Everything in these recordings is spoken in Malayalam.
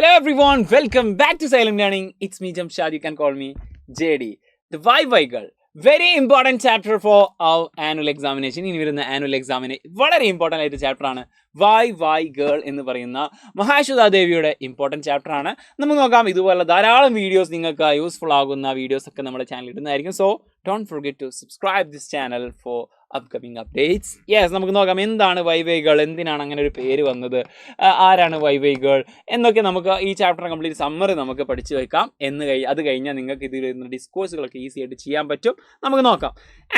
Hello everyone, welcome back to Silent Learning. It's me Jamshad, you can call me JD. The Why Girl. Very important chapter for our annual examination. ഇനി വരുന്ന ആനുവൽ എക്സാമിന് വളരെ ഇമ്പോർട്ടൻ്റ് ആയിട്ട് ചാപ്റ്ററാണ് വൈ ഗേൾ എന്ന് പറയുന്ന മഹാശ്വതാ ദേവിയുടെ ഇമ്പോർട്ടൻറ്റ് ചാപ്റ്ററാണ്. നമുക്ക് നോക്കാം. ഇതുപോലെ ധാരാളം വീഡിയോസ് നിങ്ങൾക്ക് യൂസ്ഫുൾ ആകുന്ന വീഡിയോസ് ഒക്കെ നമ്മുടെ ചാനലിൽ ഇടുന്നതായിരിക്കും. So don't forget to subscribe this channel for upcoming updates. Yes, നമുക്ക് നോക്കാം എന്താണ് വൈ ഗേൾ, എന്തിനാണ് അങ്ങനെ ഒരു പേര് വന്നത്, ആരാണ് വൈ ഗേൾ എന്നൊക്കെ നമുക്ക് ഈ ചാപ്റ്റർ കംപ്ലീറ്റ് സമ്മറി നമുക്ക് പഠിച്ചു വെക്കാം. അത് കഴിഞ്ഞാൽ നിങ്ങൾക്ക് ഇതിൽ വരുന്ന ഡിസ്കോഴ്സുകളൊക്കെ ഈസി ആയിട്ട് ചെയ്യാൻ പറ്റും. നമുക്ക് നോക്കാം.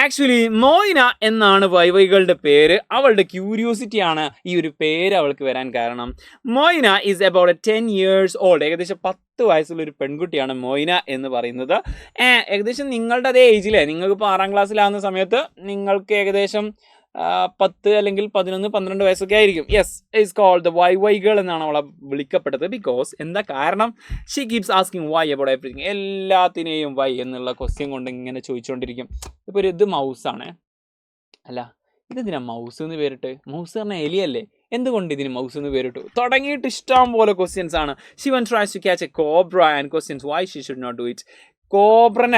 ആക്ച്വലി മോയിന എന്നാണ് വൈ ഗേളുടെ പേര്. അവളുടെ ക്യൂരിയോസിറ്റിയാണ് ഈ ഒരു പേര് അവൾക്ക് വരാൻ കാരണം. Moina is about 10 years old. ഏകദേശം 10 വയസ്സുള്ള ഒരു പെൺകുട്ടിയാണ് മോയിന എന്ന് പറയുന്നത്. ഏകദേശം നിങ്ങളുടെ അതേ ഏജിലെ, നിങ്ങൾക്കിപ്പോൾ 6ാം ക്ലാസ്സിലാകുന്ന സമയത്ത് നിങ്ങൾക്ക് ഏകദേശം 10 അല്ലെങ്കിൽ 11, 12 വയസ്സൊക്കെ ആയിരിക്കും. Yes, is called the why girl എന്നാണ് അവളെ വിളിക്കപ്പെട്ടത്. ബിക്കോസ് എന്താ കാരണം? She keeps asking why about everything. എല്ലാത്തിനെയും വൈ എന്നുള്ള ക്വസ്റ്റ്യൻ കൊണ്ട് ഇങ്ങനെ ചോദിച്ചുകൊണ്ടിരിക്കും. ഇപ്പോൾ ഇത് മൗസാണ്, അല്ല ഇതെന്തിനാ മൗസ് എന്ന് പേരിട്ട്? മൗസ് പറഞ്ഞാൽ എലിയല്ലേ, എന്തുകൊണ്ട് ഇതിന് മൗസ് എന്ന് പേരിട്ടു? തുടങ്ങിയിട്ട് ഇഷ്ടം പോലെ ക്വസ്റ്റ്യൻസ് ആണ്. She one tries to catch a cobra and questions why she should not do it. കോബ്രന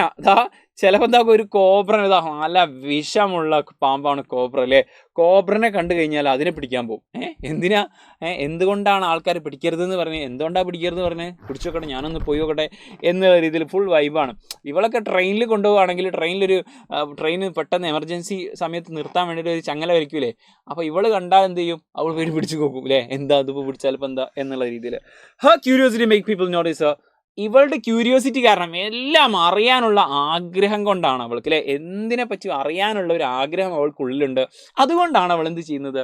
ചിലപ്പോൾ എന്താക്കും, ഒരു കോബ്രന നല്ല വിഷമുള്ള പാമ്പാണ് കോബ്ര അല്ലേ. കോബ്രനെ കണ്ടു കഴിഞ്ഞാൽ അതിനെ പിടിക്കാൻ പോകും. എന്തിനാ, എന്തുകൊണ്ടാണ് ആൾക്കാർ പിടിക്കരുതെന്ന് പറഞ്ഞ്, എന്തുകൊണ്ടാണ് പിടിക്കരുതെന്ന് പറഞ്ഞ് പിടിച്ചോക്കട്ടെ, ഞാനൊന്ന് പോയി നോക്കട്ടെ എന്ന രീതിയിൽ ഫുൾ വൈബാണ്. ഇവളൊക്കെ ട്രെയിനിൽ കൊണ്ടുപോവുകയാണെങ്കിൽ ട്രെയിൻ പെട്ടെന്ന് എമർജൻസി സമയത്ത് നിർത്താൻ വേണ്ടിയിട്ട് ഒരു ചങ്ങല വരയ്ക്കൂലേ, അപ്പോൾ ഇവള് കണ്ടാൽ എന്ത് ചെയ്യും, അവൾ പേര് പിടിച്ചു നോക്കും അല്ലേ, എന്താ അതിപ്പോൾ പിടിച്ചാലിപ്പോൾ എന്താ എന്നുള്ള രീതിയിൽ. Har curiosity make people notice. ഇവളുടെ ക്യൂരിയോസിറ്റി കാരണം എല്ലാം അറിയാനുള്ള ആഗ്രഹം കൊണ്ടാണ് അവൾക്ക് അല്ലേ, എന്തിനെ പറ്റി അറിയാനുള്ള ഒരു ആഗ്രഹം അവൾക്കുള്ളിലുണ്ട്. അതുകൊണ്ടാണ് അവൾ എന്ത് ചെയ്യുന്നത്,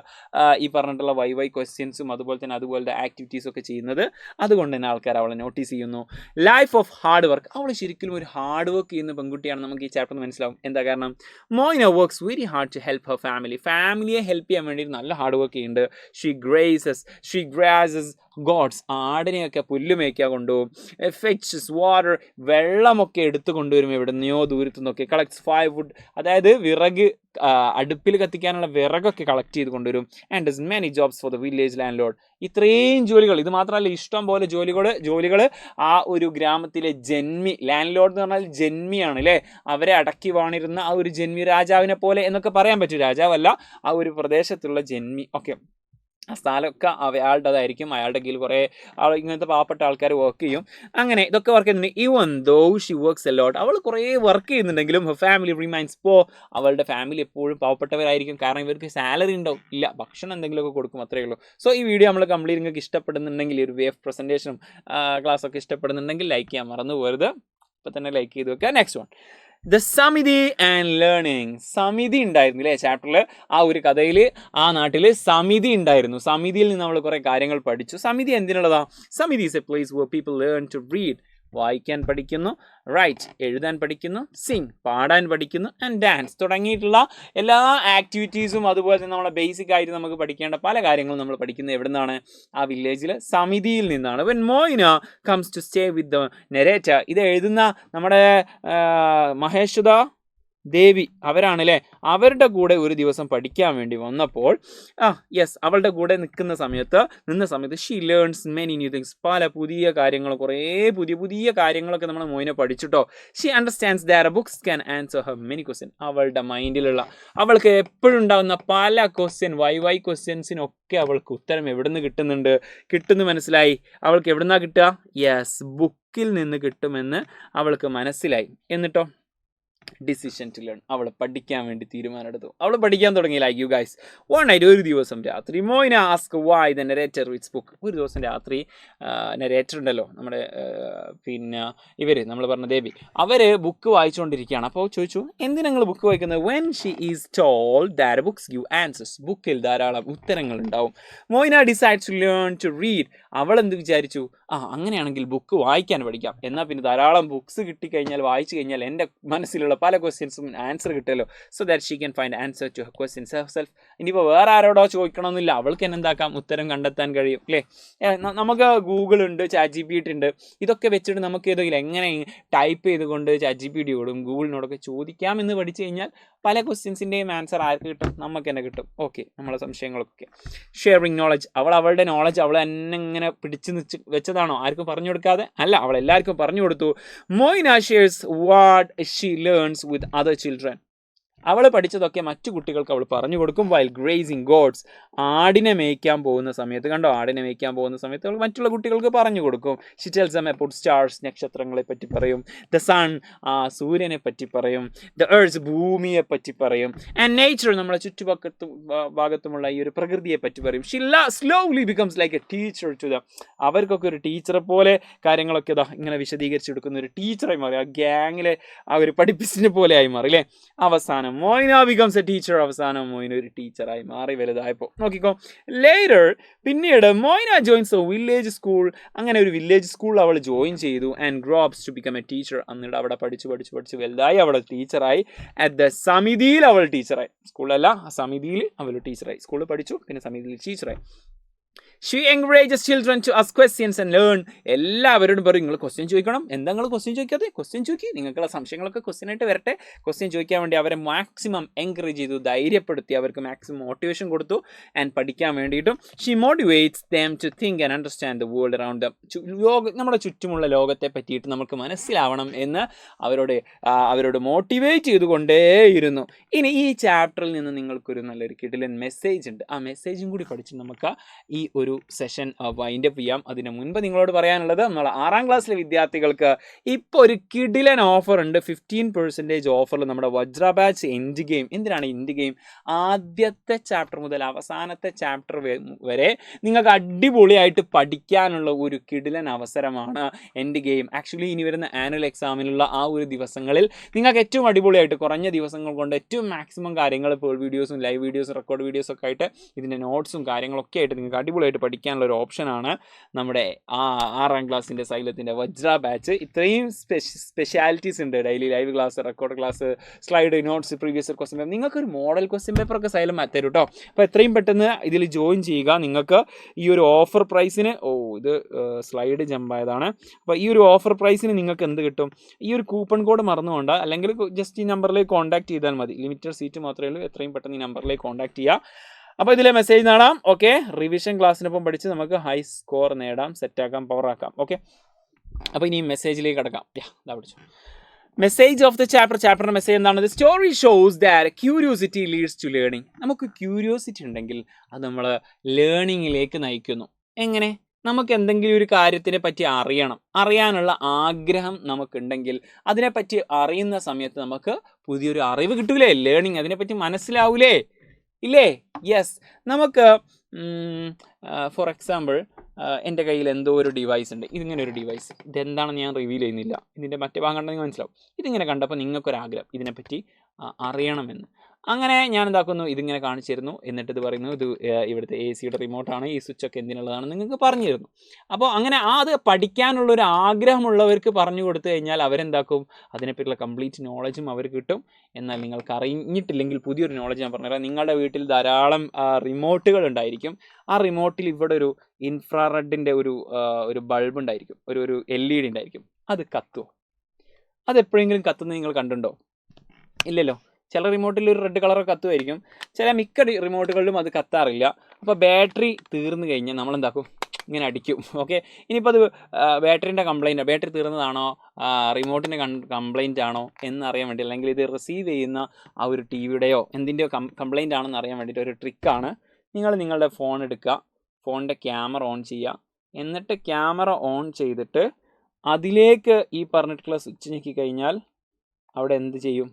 ഈ പറഞ്ഞിട്ടുള്ള വൈ ക്വസ്റ്റ്യൻസും അതുപോലത്തെ ആക്ടിവിറ്റീസും ഒക്കെ ചെയ്യുന്നത്. അതുകൊണ്ട് തന്നെ ആൾക്കാർ അവളെ നോട്ടീസ് ചെയ്യുന്നു. Life of hard work. അവൾ ശരിക്കും ഒരു ഹാർഡ് വർക്ക് ചെയ്യുന്ന പെൺകുട്ടിയാണ്, നമുക്ക് ഈ ചാപ്റ്ററിൽ മനസ്സിലാവും. എന്താ കാരണം? Moyna works very hard to help her ഫാമിലിയെ ഹെൽപ്പ് ചെയ്യാൻ വേണ്ടി നല്ല ഹാർഡ് വർക്ക് ചെയ്യുന്നുണ്ട്. She grazes goats. ആടിനെയൊക്കെ പുല്ല് മേയ്ക്കാൻ കൊണ്ടുപോകും. Fetches water. വെള്ളമൊക്കെ എടുത്തു കൊണ്ടുവരും എവിടുന്നെയോ ദൂരത്തു നിന്നൊക്കെ. Collects firewood. അതായത് വിറക്, അടുപ്പിൽ കത്തിക്കാനുള്ള വിറകൊക്കെ കളക്ട് ചെയ്ത് കൊണ്ടുവരും. And does many jobs for the village landlord. ഇത്രയും ജോലികൾ, ഇത് മാത്രമല്ല ഇഷ്ടം പോലെ ജോലികൾ ആ ഒരു ഗ്രാമത്തിലെ ലാൻഡ് ലോഡ് എന്ന് പറഞ്ഞാൽ ജന്മിയാണ് അല്ലേ, അവരെ അടക്കി വാണിരുന്ന ആ ഒരു ജന്മി, രാജാവിനെ പോലെ എന്നൊക്കെ പറയാൻ പറ്റും. രാജാവല്ല, ആ ഒരു പ്രദേശത്തുള്ള ജന്മി. ഓക്കെ, ആ സ്ഥലമൊക്കെ അയാളുടേതായിരിക്കും. അയാളുടെ കീഴിൽ കുറേ ഇങ്ങനത്തെ പാവപ്പെട്ട ആൾക്കാർ വർക്ക് ചെയ്യും. അങ്ങനെ ഇതൊക്കെ വർക്ക് ചെയ്യുന്നുണ്ട്. Even though she works a lot. അവൾ കുറേ വർക്ക് ചെയ്യുന്നുണ്ടെങ്കിലും ഹർ ഫാമിലി റിമൈൻസ് പോ. അവളുടെ ഫാമിലി എപ്പോഴും പാവപ്പെട്ടവരായിരിക്കും. കാരണം ഇവർക്ക് സാലറി ഉണ്ടാവും ഇല്ല, ഭക്ഷണം എന്തെങ്കിലുമൊക്കെ കൊടുക്കും, അത്രയേ ഉള്ളൂ. സോ ഈ വീഡിയോ നമ്മൾ കംപ്ലീറ്റ് നിങ്ങൾക്ക് ഇഷ്ടപ്പെടുന്നുണ്ടെങ്കിൽ, ഒരു വേ ഓഫ് പ്രസൻറ്റേഷനും ക്ലാസ്സൊക്കെ ഇഷ്ടപ്പെടുന്നുണ്ടെങ്കിൽ ലൈക്ക് ചെയ്യാൻ മറന്നു പോകരുത്. ഇപ്പം തന്നെ ലൈക്ക് ചെയ്ത് വെക്കുക. നെക്സ്റ്റ് വൺ, ദ സമിതി ആൻഡ് ലേണിംഗ്. സമിതി ഉണ്ടായിരുന്നു അല്ലേ ചാപ്റ്ററിൽ. ആ ഒരു കഥയിൽ ആ നാട്ടിൽ സമിതി ഉണ്ടായിരുന്നു. സമിതിയിൽ നിന്ന് നമ്മൾ കുറേ കാര്യങ്ങൾ പഠിച്ചു. സമിതി എന്തിനുള്ളതാ? Samiti is a place where people learn to read. വായിക്കാൻ പഠിക്കുന്നു, റൈറ്റ് എഴുതാൻ പഠിക്കുന്നു, സിംഗ് പാടാൻ പഠിക്കുന്നു, ആൻഡ് ഡാൻസ് തുടങ്ങിയിട്ടുള്ള എല്ലാ ആക്ടിവിറ്റീസും അതുപോലെ തന്നെ നമ്മളെ ബേസിക് ആയിട്ട് നമുക്ക് പഠിക്കേണ്ട പല കാര്യങ്ങളും നമ്മൾ പഠിക്കുന്നത് എവിടെ നിന്നാണ്? ആ വില്ലേജിൽ സമിതിയിൽ നിന്നാണ്. When Moyna comes to stay with the narrator. ഇത് എഴുതുന്ന നമ്മുടെ മഹേശ്വത ദേവി അവരാണല്ലേ, അവരുടെ കൂടെ ഒരു ദിവസം പഠിക്കാൻ വേണ്ടി വന്നപ്പോൾ അവളുടെ കൂടെ നിന്ന സമയത്ത് she learns many new things. പല പുതിയ കാര്യങ്ങൾ, കുറേ പുതിയ കാര്യങ്ങളൊക്കെ നമ്മൾ മോയിനെ പഠിച്ചിട്ടോ. She understands that books can answer her many question. അവളുടെ മൈൻഡിലുള്ള, അവൾക്ക് എപ്പോഴും ഉണ്ടാകുന്ന പല വൈ ക്വസ്റ്റ്യൻസിനൊക്കെ അവൾക്ക് ഉത്തരം എവിടെ നിന്ന് കിട്ടുന്നു മനസ്സിലായി. അവൾക്ക് എവിടെ നിന്നാണ് കിട്ടുക? യെസ്, ബുക്കിൽ നിന്ന് കിട്ടുമെന്ന് അവൾക്ക് മനസ്സിലായി. എന്നിട്ടോ ഡിസിഷൻ ടു ലേൺ. അവൾ പഠിക്കാൻ വേണ്ടി തീരുമാനമെടുത്തു. അവൾ പഠിക്കാൻ തുടങ്ങി. Like you guys, one night, ഒരു ദിവസം രാത്രി Moina ask why the narrator reads book. ഒരു ദിവസം രാത്രി നരേറ്റർ ഉണ്ടല്ലോ, നമ്മുടെ നമ്മൾ പറഞ്ഞ ദേവി, അവർ ബുക്ക് വായിച്ചുകൊണ്ടിരിക്കുകയാണ്. അപ്പോൾ ചോദിച്ചു, എന്തിനാ നിങ്ങൾ ബുക്ക് വായിക്കുന്നത്? When she is told that books give answers. ബുക്കിൽ ധാരാളം ഉത്തരങ്ങൾ ഉണ്ടാവും. Moina decides to learn to read. അവൾ എന്ത് വിചാരിച്ചു, അങ്ങനെയാണെങ്കിൽ ബുക്ക് വായിക്കാൻ പഠിക്കാം. എന്നാൽ പിന്നെ ധാരാളം ബുക്സ് കിട്ടിക്കഴിഞ്ഞാൽ, വായിച്ചു കഴിഞ്ഞാൽ എൻ്റെ മനസ്സിലുള്ള പല ക്വസ്റ്റ്യൻസും ആൻസർ കിട്ടുമല്ലോ. So that she can find answer to her questions herself. ഇനിയിപ്പോൾ വേറെ ആരോടോ ചോദിക്കണമെന്നില്ല, അവൾക്ക് തന്നെ എന്താക്കാം, ഉത്തരം കണ്ടെത്താൻ കഴിയും അല്ലേ. നമുക്ക് ഗൂഗിൾ ഉണ്ട്, ചാറ്റ് GPT ഉണ്ട്. ഇതൊക്കെ വെച്ചിട്ട് നമുക്ക് ഏതെങ്കിലും എങ്ങനെ ടൈപ്പ് ചെയ്തുകൊണ്ട് ചാറ്റ് GPTയോടും ഗൂഗിളിനോടൊക്കെ ചോദിക്കാമെന്ന് പഠിച്ചു കഴിഞ്ഞാൽ പല ക്വസ്റ്റ്യൻസിൻ്റെയും ആൻസർ ആർക്ക് കിട്ടും? നമുക്ക് തന്നെ കിട്ടും. ഓക്കെ, നമ്മളെ സംശയങ്ങളൊക്കെ. ഷെയറിങ് നോളജ്, അവളുടെ നോളജ് അവൾ എന്നെ ഇങ്ങനെ പിടിച്ച് വെച്ചതാണോ? ആർക്കും പറഞ്ഞു കൊടുക്കാതെ അല്ല, അവൾ എല്ലാവർക്കും പറഞ്ഞു കൊടുത്തു. Moina shares what she learns with other children. അവൾ പഠിച്ചതൊക്കെ മറ്റു കുട്ടികൾക്ക് അവൾ പറഞ്ഞു കൊടുക്കും. വൈൽ ഗ്രേസിങ് ഗോഡ്സ്, ആടിനെ മേയ്ക്കാൻ പോകുന്ന സമയത്ത്, കണ്ടോ, ആടിനെ മേയ്ക്കാൻ പോകുന്ന സമയത്ത് അവൾ മറ്റുള്ള കുട്ടികൾക്ക് പറഞ്ഞു കൊടുക്കും. She tells them about stars, നക്ഷത്രങ്ങളെ പറ്റി പറയും. ദ സൺ, സൂര്യനെ പറ്റി പറയും. ദ എർത്ത്, ഭൂമിയെ പറ്റി പറയും. ആൻഡ് നേച്ചർ, നമ്മുടെ ഭാഗത്തുമുള്ള ഈ ഒരു പ്രകൃതിയെ പറ്റി പറയും. She slowly becomes like a teacher to them. അവർക്കൊക്കെ ഒരു ടീച്ചറെ പോലെ കാര്യങ്ങളൊക്കെ ഇങ്ങനെ വിശദീകരിച്ച് കൊടുക്കുന്ന ഒരു ടീച്ചറായി മാറി. ആ ഗ്യാങ്ങിലെ ആ ഒരു പഠിപ്പിച്ചിനെ പോലെ ആയി മാറി അല്ലേ. അവസാനം മൊയ്ന ബിക്കംസ് എ ടീച്ചർ. അവസാനം മൊയ്ന ഒരു ടീച്ചറായി മാറി വലുതായപ്പോൾ. നോക്കിക്കോ, ലേറ്റർ പിന്നീട് Moina joins a village school. അങ്ങനെ ഒരു വില്ലേജ് സ്കൂൾ അവൾ ജോയിൻ ചെയ്തു. And grow ups to become a teacher. എന്നിട്ട് അവിടെ പഠിച്ച് വലുതായി അവൾ ടീച്ചറായി. അറ്റ് ദ സമിതിയിൽ അവൾ ടീച്ചറായി. സ്കൂളല്ല, സമിതിയിൽ അവൾ ടീച്ചറായി. സ്കൂളിൽ പഠിച്ചു, പിന്നെ സമിതിയിൽ ടീച്ചറായി. She encourages children to ask questions and learn. എല്ലാവരോടും പറയും, നിങ്ങൾ ക്വസ്റ്റ്യൻ ചോദിക്കണം. എന്താ നിങ്ങൾ ക്വസ്റ്റ്യൻ ചോദിക്കാതെ? ക്വസ്റ്റ്യൻ ചോദിക്കുക. നിങ്ങൾക്കുള്ള സംശയങ്ങളൊക്കെ ക്വസ്റ്റ്യൻ ആയിട്ട് വരട്ടെ. ക്വസ്റ്റ്യൻ ചോദിക്കാൻ വേണ്ടി അവരെ മാക്സിമം എൻകറേജ് ചെയ്തു, ധൈര്യപ്പെടുത്തി, അവർക്ക് മാക്സിമം മോട്ടിവേഷൻ കൊടുത്തു. ആൻഡ് പഠിക്കാൻ വേണ്ടിയിട്ടും she motivates them to think and understand the world around them. നമ്മുടെ ചുറ്റുമുള്ള ലോകത്തെ പറ്റിയിട്ട് നമുക്ക് മനസ്സിലാവണം എന്ന് അവരോട് മോട്ടിവേറ്റ് ചെയ്തുകൊണ്ടേയിരുന്നു. ഇനി ഈ ചാപ്റ്ററിൽ നിന്ന് നിങ്ങൾക്കൊരു നല്ലൊരു കിടിലൻ മെസ്സേജ് ഉണ്ട്. ആ മെസ്സേജും കൂടി പഠിച്ച് നമുക്ക് ഈ ഒരു സെഷൻ വൈൻഡ് അപ്പ് ചെയ്യാം. അതിന് മുൻപ് നിങ്ങളോട് പറയാനുള്ളത്, നമ്മൾ 6ാം ക്ലാസ്സിലെ വിദ്യാർത്ഥികൾക്ക് ഇപ്പോൾ ഒരു കിടിലൻ ഓഫർ ഉണ്ട്. 15% ഓഫറിൽ നമ്മുടെ വജ്ര ബാച്ച് എൻഡ് ഗെയിം. എന്തിനാണ് എൻഡ് ഗെയിം? ആദ്യത്തെ ചാപ്റ്റർ മുതൽ അവസാനത്തെ ചാപ്റ്റർ വരെ നിങ്ങൾക്ക് അടിപൊളിയായിട്ട് പഠിക്കാനുള്ള ഒരു കിടിലൻ അവസരമാണ് എൻഡ് ഗെയിം. ആക്ച്വലി ഇനി വരുന്ന ആനുവൽ എക്സാമിനുള്ള ആ ഒരു ദിവസങ്ങളിൽ നിങ്ങൾക്ക് ഏറ്റവും അടിപൊളിയായിട്ട് കുറഞ്ഞ ദിവസങ്ങൾ കൊണ്ട് ഏറ്റവും മാക്സിമം കാര്യങ്ങൾ, പേൾ വീഡിയോസും ലൈവ് വീഡിയോസും റെക്കോർഡ് വീഡിയോസും ഒക്കെ ആയിട്ട്, ഇതിൻ്റെ നോട്ട്സും കാര്യങ്ങളൊക്കെ ആയിട്ട് നിങ്ങൾക്ക് അടിപൊളിയായിട്ട് പഠിക്കാനുള്ള ഒരു ഓപ്ഷനാണ് നമ്മുടെ 6ാം ക്ലാസ്സിൻ്റെ സൈലത്തിൻ്റെ വജ്ര ബാച്ച്. ഇത്രയും സ്പെഷ്യാലിറ്റീസ് ഉണ്ട്. Daily live class, record class, slide, notes, previous question paper. നിങ്ങൾക്കൊരു മോഡൽ ക്വസ്റ്റ്യൻ പേപ്പറൊക്കെ സൈലം തരും കേട്ടോ. അപ്പോൾ എത്രയും പെട്ടെന്ന് ഇതിൽ ജോയിൻ ചെയ്യുക. നിങ്ങൾക്ക് ഈ ഒരു ഓഫർ പ്രൈസിന്, ഇത് സ്ലൈഡ് ജമ്പായതാണ്. അപ്പോൾ ഈ ഒരു ഓഫർ പ്രൈസിന് നിങ്ങൾക്ക് എന്ത് കിട്ടും? ഈ ഒരു കൂപ്പൺ കോഡ് മറന്നുകൊണ്ട്, അല്ലെങ്കിൽ ജസ്റ്റ് ഈ നമ്പറിലേക്ക് കോൺടാക്ട് ചെയ്താൽ മതി. ലിമിറ്റഡ് സീറ്റ് മാത്രമേ ഉള്ളൂ. എത്രയും പെട്ടെന്ന് ഈ നമ്പറിലേക്ക് കോൺടാക്ട് ചെയ്യുക. അപ്പോൾ ഇതിലെ മെസ്സേജ് നേടാം. ഓക്കെ, റിവിഷൻ ക്ലാസ്സിനൊപ്പം പഠിച്ച് നമുക്ക് ഹൈ സ്കോർ നേടാം, സെറ്റാക്കാം, പവറാക്കാം. ഓക്കെ, അപ്പോൾ ഇനി മെസ്സേജിലേക്ക് കിടക്കാം. ഇതാ പഠിച്ചു. മെസ്സേജ് ഓഫ് ദ ചാപ്റ്ററിൻ്റെ മെസ്സേജ് എന്താണ്? The story shows that curiosity leads to learning. നമുക്ക് ക്യൂരിയോസിറ്റി ഉണ്ടെങ്കിൽ അത് നമ്മൾ ലേണിങ്ങിലേക്ക് നയിക്കുന്നു. എങ്ങനെ? നമുക്ക് എന്തെങ്കിലും ഒരു കാര്യത്തിനെ പറ്റി അറിയാനുള്ള ആഗ്രഹം നമുക്കുണ്ടെങ്കിൽ, അതിനെപ്പറ്റി അറിയുന്ന സമയത്ത് നമുക്ക് പുതിയൊരു അറിവ് കിട്ടൂലേ? ലേണിംഗ്, അതിനെപ്പറ്റി മനസ്സിലാവൂലേ? ഇല്ലേ? യെസ്. നമുക്ക് ഫോർ എക്സാമ്പിൾ, എൻ്റെ കയ്യിൽ എന്തോ ഒരു ഡിവൈസ് ഉണ്ട്. ഇതിങ്ങനെ ഒരു ഡിവൈസ്, ഇതെന്താണെന്ന് ഞാൻ റിവീൽ ചെയ്യുന്നില്ല. ഇതിൻ്റെ മറ്റേ ഭാഗം കണ്ടെങ്കിൽ മനസ്സിലാവും. ഇതിങ്ങനെ കണ്ടപ്പോൾ നിങ്ങൾക്കൊരാഗ്രഹം ഇതിനെപ്പറ്റി അറിയണമെന്ന്. അങ്ങനെ ഞാൻ എന്താക്കുന്നു, ഇതിങ്ങനെ കാണിച്ചു തരുന്നു. എന്നിട്ട് ഇത് പറയുന്നു, ഇത് ഇവിടുത്തെ AC-യുടെ റിമോട്ടാണ്, ഈ സ്വിച്ചൊക്കെ എന്തിനുള്ളതാണ് നിങ്ങൾക്ക് പറഞ്ഞു തരുന്നു. അപ്പോൾ അങ്ങനെ അത് പഠിക്കാനുള്ളൊരു ആഗ്രഹമുള്ളവർക്ക് പറഞ്ഞു കൊടുത്തു കഴിഞ്ഞാൽ അവരെന്താക്കും, അതിനെപ്പറ്റിയുള്ള കംപ്ലീറ്റ് നോളജും അവർക്ക് കിട്ടും. എന്നാൽ നിങ്ങൾക്ക് അറിഞ്ഞിട്ടില്ലെങ്കിൽ പുതിയൊരു നോളജ് ഞാൻ പറഞ്ഞുതരാം. നിങ്ങളുടെ വീട്ടിൽ ധാരാളം റിമോട്ടുകൾ ഉണ്ടായിരിക്കും. ആ റിമോട്ടിൽ ഇവിടെ ഒരു ഇൻഫ്രാറെഡിൻ്റെ ഒരു ബൾബ് ഉണ്ടായിരിക്കും, ഒരു LED ഉണ്ടായിരിക്കും. അത് കത്തുമോ? അതെപ്പോഴെങ്കിലും കത്തുന്നത് നിങ്ങൾ കണ്ടുണ്ടോ? ഇല്ലല്ലോ. ചില റിമോട്ടിൽ ഒരു റെഡ് കളർ കത്തുമായിരിക്കും. മിക്ക റിമോട്ടുകളിലും അത് കത്താറില്ല. അപ്പോൾ ബാറ്ററി തീർന്നു കഴിഞ്ഞാൽ നമ്മളെന്താക്കും, ഇങ്ങനെ അടിക്കും. ഓക്കെ, ഇനിയിപ്പോൾ അത് ബാറ്ററി തീർന്നതാണോ, റിമോട്ടിൻ്റെ കംപ്ലൈൻ്റ് ആണോ എന്നറിയാൻ വേണ്ടി, അല്ലെങ്കിൽ ഇത് റിസീവ് ചെയ്യുന്ന ആ ഒരു TVയുടെയോ എന്തിൻ്റെയോ കംപ്ലൈൻ്റ് ആണെന്ന് അറിയാൻ വേണ്ടിയിട്ട് ഒരു ട്രിക്കാണ്. നിങ്ങളുടെ ഫോൺ എടുക്കുക, ഫോണിൻ്റെ ക്യാമറ ഓൺ ചെയ്യുക. എന്നിട്ട് ക്യാമറ ഓൺ ചെയ്തിട്ട് അതിലേക്ക് ഈ പറഞ്ഞിട്ടുള്ള സ്വിച്ച് ഞെക്കി കഴിഞ്ഞാൽ അവിടെ എന്ത് ചെയ്യും?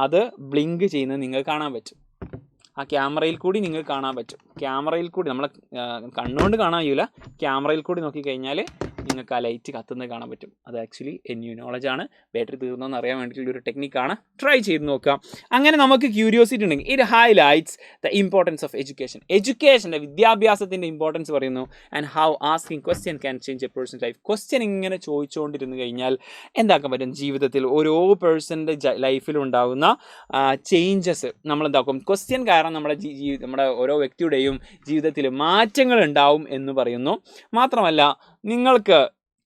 അത് ബ്ലിങ്ക് ചെയ്യുന്നത് നിങ്ങൾക്ക് കാണാൻ പറ്റും. ആ ക്യാമറയിൽ കൂടി നിങ്ങൾക്ക് കാണാൻ പറ്റും. ക്യാമറയിൽ കൂടി, നമ്മളെ കണ്ണുകൊണ്ട് കാണാൻ കഴിയില്ല, ക്യാമറയിൽ കൂടി നോക്കിക്കഴിഞ്ഞാൽ നിങ്ങൾക്ക് ആ ലൈറ്റ് കത്തുന്നത് കാണാൻ പറ്റും. അത് ആക്ച്വലി ന്യൂ നോളജാണ്. ബാറ്ററി തീർന്നോന്ന് അറിയാൻ വേണ്ടിയിട്ടുള്ളൊരു ടെക്നിക്കാണ്. ട്രൈ ചെയ്ത് നോക്കാം. അങ്ങനെ നമുക്ക് ക്യൂരിയോസിറ്റി ഉണ്ടെങ്കിൽ it highlights the importance of education. എഡ്യൂക്കേഷൻ്റെ, വിദ്യാഭ്യാസത്തിൻ്റെ ഇമ്പോർട്ടൻസ് പറയുന്നു. And how asking question can change a person life. Question ഇങ്ങനെ ചോദിച്ചുകൊണ്ടിരുന്നു കഴിഞ്ഞാൽ എന്താക്കാൻ പറ്റും? ജീവിതത്തിൽ ഓരോ പേഴ്സൻ്റെ ലൈഫിലുണ്ടാകുന്ന ചേഞ്ചസ് നമ്മളെന്താക്കും? ക്വസ്റ്റ്യൻ കാരണം നമ്മുടെ ഓരോ വ്യക്തിയുടെയും ജീവിതത്തിൽ മാറ്റങ്ങൾ ഉണ്ടാവും എന്ന് പറയുന്നു. മാത്രമല്ല, നിങ്ങൾക്ക്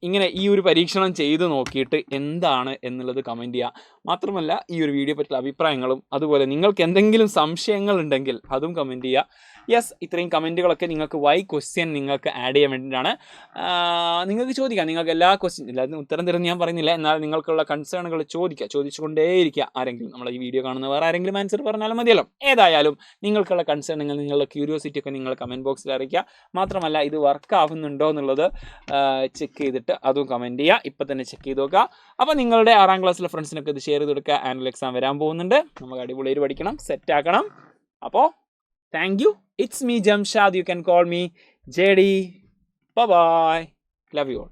ഇങ്ങനെ ഈ ഒരു പരീക്ഷണം ചെയ്ത് നോക്കിയിട്ട് എന്താണ് എന്നുള്ളത് കമൻറ്റ് ചെയ്യുക. മാത്രമല്ല ഈ ഒരു വീഡിയോ പറ്റിയുള്ള അഭിപ്രായങ്ങളും അതുപോലെ നിങ്ങൾക്ക് എന്തെങ്കിലും സംശയങ്ങൾ ഉണ്ടെങ്കിൽ അതും കമൻറ്റ് ചെയ്യുക. യെസ്, ഇത്രയും കമൻറ്റുകളൊക്കെ നിങ്ങൾക്ക് വൈ ക്വസ്റ്റ്യൻ നിങ്ങൾക്ക് ആഡ് ചെയ്യാൻ വേണ്ടിയിട്ടാണ്. നിങ്ങൾക്ക് ചോദിക്കാം, നിങ്ങൾക്ക് എല്ലാ ക്വസ്റ്റ്യൻ എല്ലാത്തിനും ഉത്തരം തരുമെന്ന് ഞാൻ പറയുന്നില്ല, എന്നാൽ നിങ്ങൾക്കുള്ള കൺസേണുകൾ ചോദിച്ചുകൊണ്ടേയിരിക്കുക. ആരെങ്കിലും നമ്മൾ ഈ വീഡിയോ കാണുന്നവർ ആരെങ്കിലും ആൻസർ പറഞ്ഞാലും മതിയല്ലോ. ഏതായാലും നിങ്ങൾക്കുള്ള കൺസേണുകൾ, നിങ്ങളുടെ ക്യൂരിയോസിറ്റി ഒക്കെ നിങ്ങൾ കമൻറ്റ് ബോക്സിൽ അറിയിക്കുക. മാത്രമല്ല ഇത് വർക്ക് ആവുന്നുണ്ടോ എന്നുള്ളത് ചെക്ക് ചെയ്തിട്ട് അതും കമൻറ്റ് ചെയ്യുക. ഇപ്പം തന്നെ ചെക്ക് ചെയ്ത് നോക്കുക. അപ്പോൾ നിങ്ങളുടെ 6ാം ക്ലാസ്സിലെ ഫ്രണ്ട്സിനൊക്കെ ഇത് ഷെയർ ചെയ്ത് കൊടുക്കുക. ആനുവൽ എക്സാം വരാൻ പോകുന്നുണ്ട്, നമുക്ക് അടിപൊളിയായിട്ട് പഠിക്കണം, സെറ്റാക്കണം. അപ്പോൾ thank you. It's me Jamshad. You can call me JD. Bye bye. Love you all.